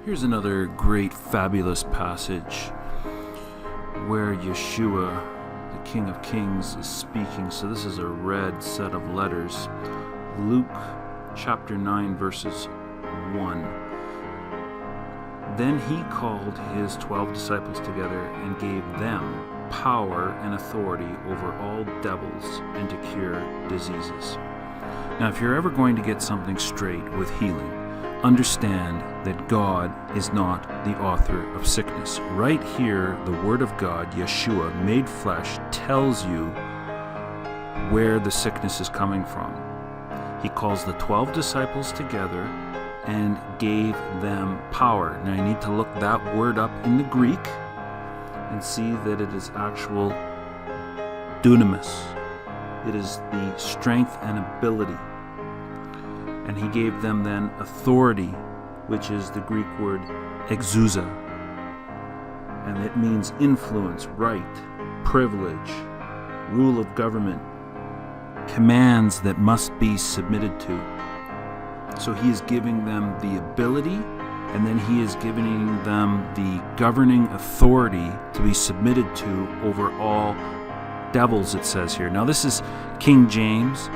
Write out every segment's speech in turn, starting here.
Here's another great, fabulous passage where Yeshua, the King of Kings, is speaking. So this is a red set of letters. Luke chapter 9, verses 1. Then he called his 12 disciples together and gave them power and authority over all devils and to cure diseases. Now, if you're ever going to get something straight with healing, understand that God is not the author of sickness. Right here, the Word of God, Yeshua, made flesh, tells you where the sickness is coming from. He calls the 12 disciples together and gave them power. Now, you need to look that word up in the Greek and see that it is actual dunamis. It is the strength and ability. And he gave them then authority, which is the Greek word exousia. And it means influence, right, privilege, rule of government, commands that must be submitted to. So he is giving them the ability, and then he is giving them the governing authority to be submitted to over all devils, it says here. Now this is King James.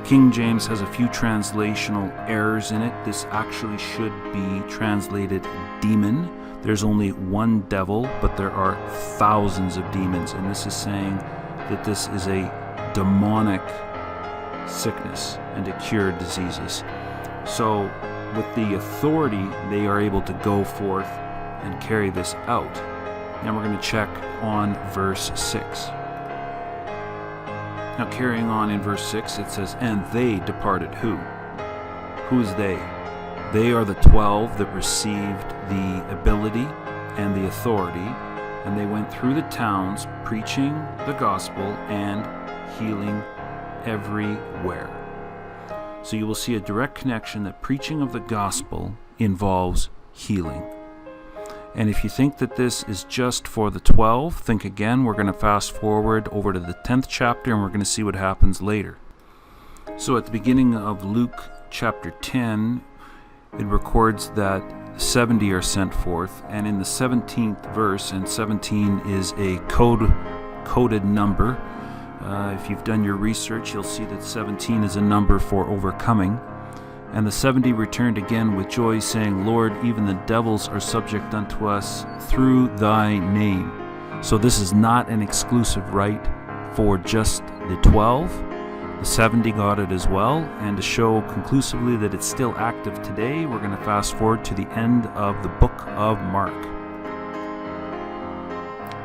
King James has a few translational errors in it. This actually should be translated demon. There's only one devil, but there are thousands of demons. And this is saying that this is a demonic sickness and to cure diseases. So with the authority, they are able to go forth and carry this out. Now we're going to check on verse 6. Now carrying on in verse 6, it says, and they departed who? Who's they? They are the 12 that received the ability and the authority, and they went through the towns preaching the gospel and healing everywhere. So you will see a direct connection that preaching of the gospel involves healing. And if you think that this is just for the 12, think again. We're going to fast forward over to the 10th chapter and we're going to see what happens later. So at the beginning of Luke chapter 10, it records that 70 are sent forth. And in the 17th verse, and 17 is a coded number. If you've done your research, you'll see that 17 is a number for overcoming. And the 70 returned again with joy, saying, Lord, even the devils are subject unto us through thy name. So this is not an exclusive right for just the 12. The 70 got it as well. And to show conclusively that it's still active today, we're going to fast forward to the end of the book of Mark.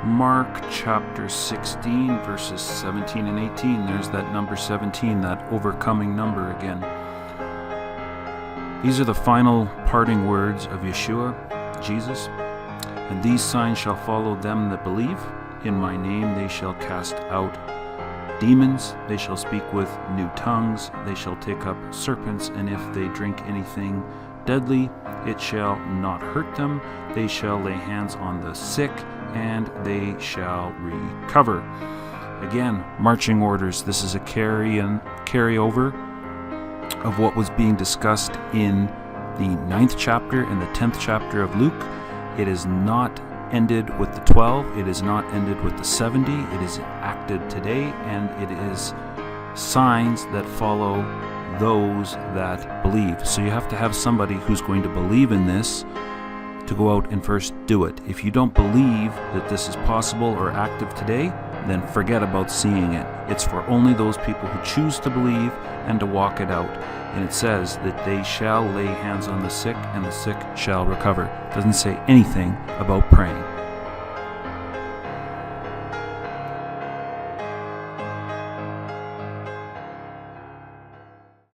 Mark chapter 16, verses 17 and 18. There's that number 17, that overcoming number again. These are the final parting words of Yeshua, Jesus. And these signs shall follow them that believe. In my name they shall cast out demons. They shall speak with new tongues. They shall take up serpents. And if they drink anything deadly, it shall not hurt them. They shall lay hands on the sick, and they shall recover. Again, marching orders. This is a carryover of what was being discussed in the 9th chapter and the 10th chapter of Luke. It is not ended with the 12. It is not ended with the 70. It is acted today, and it is signs that follow those that believe. So you have to have somebody who's going to believe in this to go out and first do it. If you don't believe that this is possible or active today, then forget about seeing it. It's for only those people who choose to believe and to walk it out. And it says that they shall lay hands on the sick and the sick shall recover. It doesn't say anything about praying.